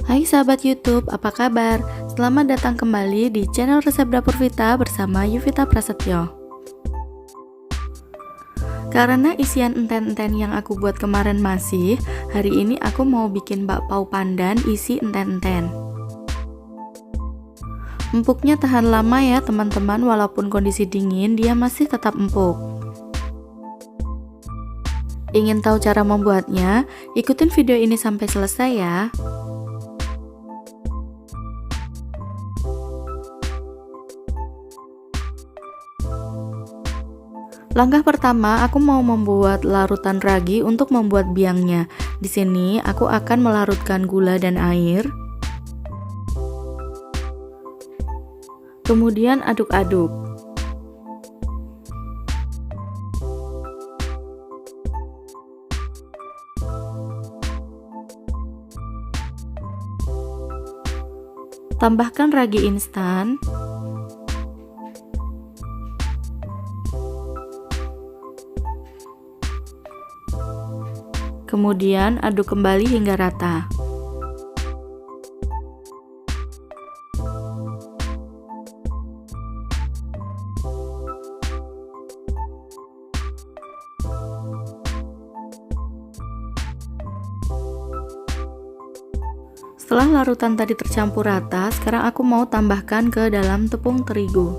Hai sahabat YouTube, apa kabar? Selamat datang kembali di channel Resep Dapur Vita bersama Yuvita Prasetyo. Karena isian enten-enten yang aku buat kemarin masih, hari ini aku mau bikin bakpao pandan isi enten-enten. Empuknya tahan lama ya teman-teman, walaupun kondisi dingin dia masih tetap empuk. Ingin tahu cara membuatnya? Ikutin video ini sampai selesai ya. Langkah pertama, aku mau membuat larutan ragi untuk membuat biangnya. Di sini aku akan melarutkan gula dan air. Kemudian aduk-aduk. Tambahkan ragi instan. Kemudian aduk kembali hingga rata. Setelah larutan tadi tercampur rata, sekarang aku mau tambahkan ke dalam tepung terigu.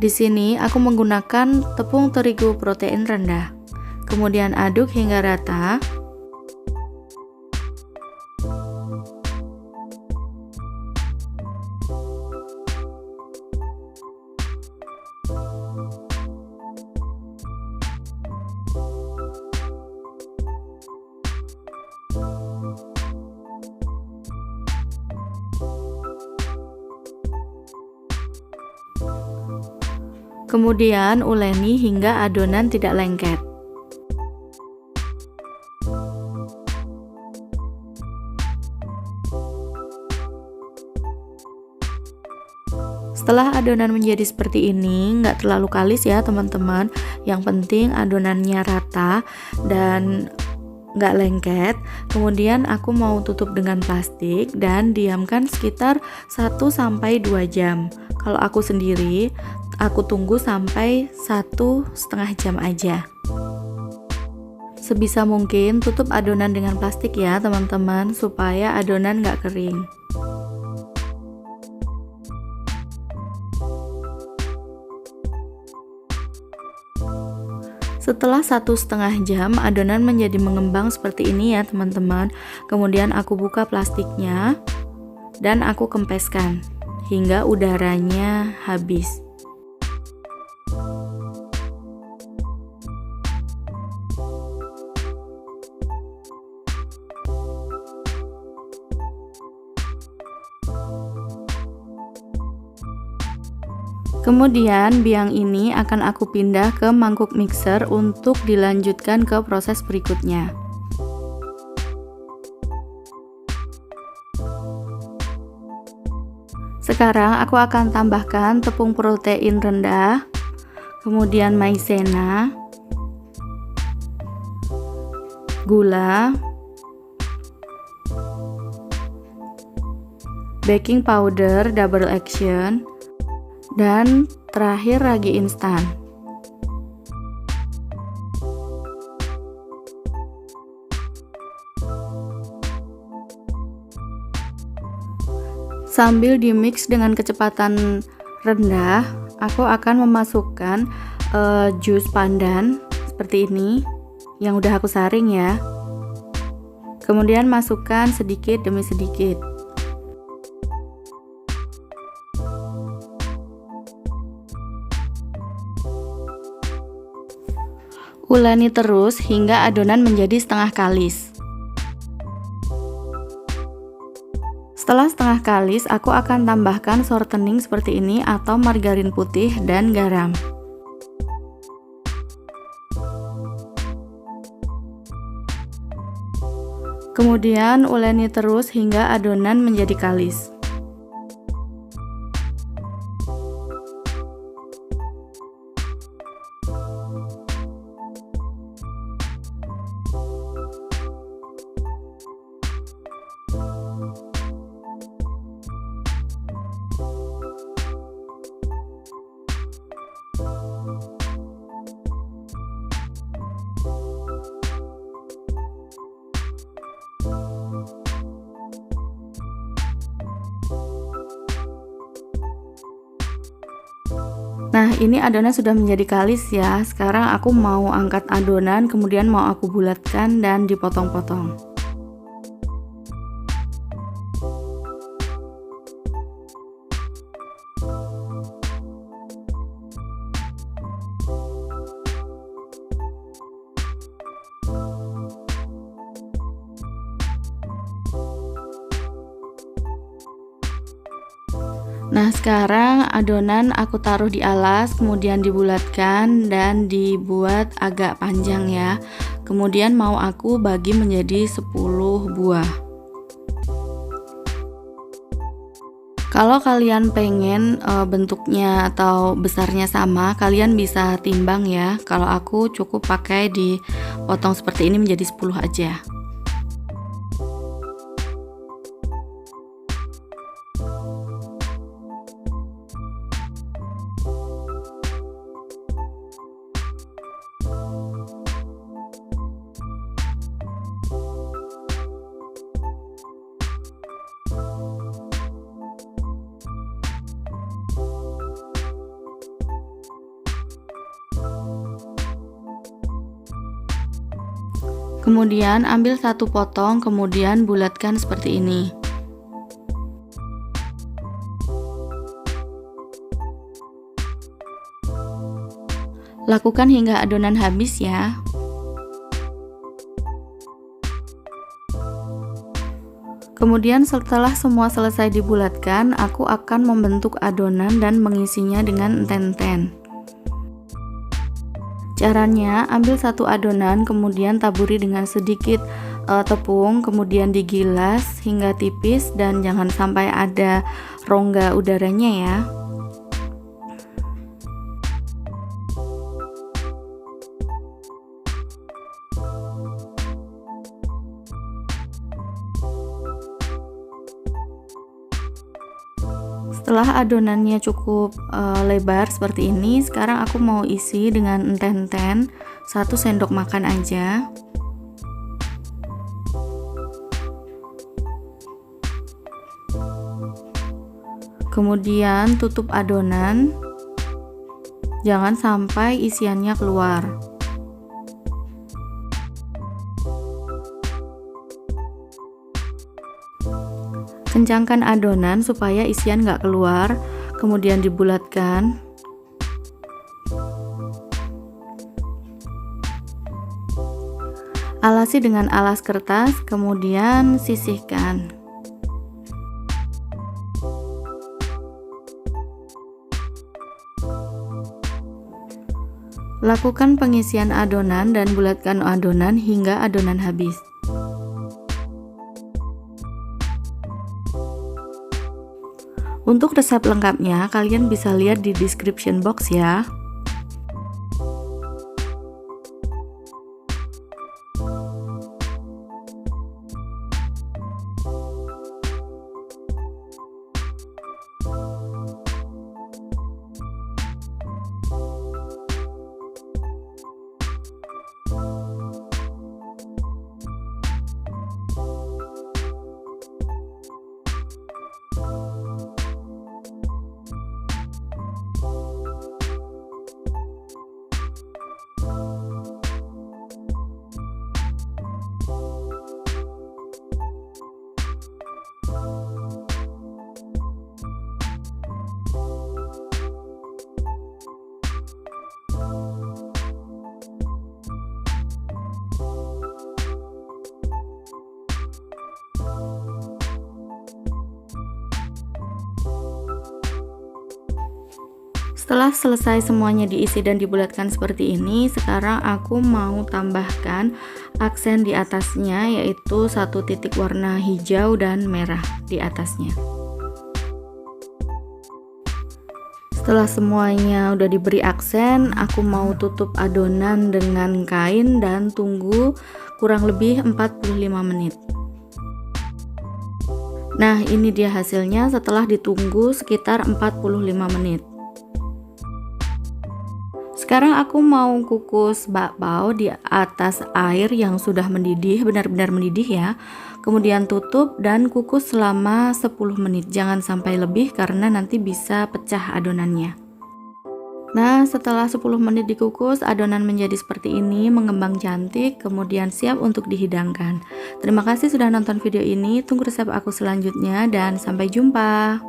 Di sini aku menggunakan tepung terigu protein rendah. Kemudian aduk hingga rata. Kemudian uleni hingga adonan tidak lengket. Setelah adonan menjadi seperti ini, nggak terlalu kalis ya teman-teman. Yang penting adonannya rata dan nggak lengket. Kemudian aku mau tutup dengan plastik dan diamkan sekitar 1-2 jam. Kalau aku sendiri, aku tunggu sampai 1,5 jam aja. Sebisa mungkin tutup adonan dengan plastik ya teman-teman, supaya adonan nggak kering. Setelah 1,5 jam, adonan menjadi mengembang seperti ini ya teman-teman. Kemudian aku buka plastiknya dan aku kempeskan hingga udaranya habis. Kemudian biang ini akan aku pindah ke mangkuk mixer untuk dilanjutkan ke proses berikutnya. Sekarang aku akan tambahkan tepung protein rendah, kemudian maizena, gula, baking powder double action, dan terakhir ragi instan. Sambil dimix dengan kecepatan rendah, aku akan memasukkan jus pandan seperti ini yang udah aku saring ya. Kemudian masukkan sedikit demi sedikit. Uleni terus hingga adonan menjadi setengah kalis. Setelah setengah kalis, aku akan tambahkan shortening seperti ini atau margarin putih dan garam. Kemudian uleni terus hingga adonan menjadi kalis. Nah, ini adonan sudah menjadi kalis ya. Sekarang aku mau angkat adonan, kemudian mau aku bulatkan dan dipotong-potong. Nah, sekarang adonan aku taruh di alas, kemudian dibulatkan dan dibuat agak panjang ya. Kemudian mau aku bagi menjadi 10 buah. Kalau kalian pengen bentuknya atau besarnya sama, kalian bisa timbang ya. Kalau aku cukup pakai dipotong seperti ini menjadi 10 aja. Kemudian ambil satu potong, kemudian bulatkan seperti ini. Lakukan hingga adonan habis ya. Kemudian setelah semua selesai dibulatkan, aku akan membentuk adonan dan mengisinya dengan enten-enten. Caranya, ambil satu adonan, kemudian taburi dengan sedikit tepung, kemudian digilas hingga tipis dan jangan sampai ada rongga udaranya ya. Setelah adonannya cukup lebar seperti ini, sekarang aku mau isi dengan enten-enten 1 sendok makan aja. Kemudian tutup adonan, jangan sampai isiannya keluar. Kencangkan adonan supaya isian nggak keluar, kemudian dibulatkan. Alasi dengan alas kertas, kemudian sisihkan. Lakukan pengisian adonan dan bulatkan adonan hingga adonan habis. Untuk resep lengkapnya, kalian bisa lihat di description box ya. Setelah selesai semuanya diisi dan dibulatkan seperti ini, sekarang aku mau tambahkan aksen di atasnya, yaitu satu titik warna hijau dan merah di atasnya. Setelah semuanya udah diberi aksen, aku mau tutup adonan dengan kain dan tunggu kurang lebih 45 menit. Nah, ini dia hasilnya setelah ditunggu sekitar 45 menit. Sekarang aku mau kukus bakpao di atas air yang sudah mendidih, benar-benar mendidih ya. Kemudian tutup dan kukus selama 10 menit. Jangan sampai lebih karena nanti bisa pecah adonannya. Nah, setelah 10 menit dikukus, adonan menjadi seperti ini, mengembang cantik, kemudian siap untuk dihidangkan. Terima kasih sudah nonton video ini, tunggu resep aku selanjutnya dan sampai jumpa.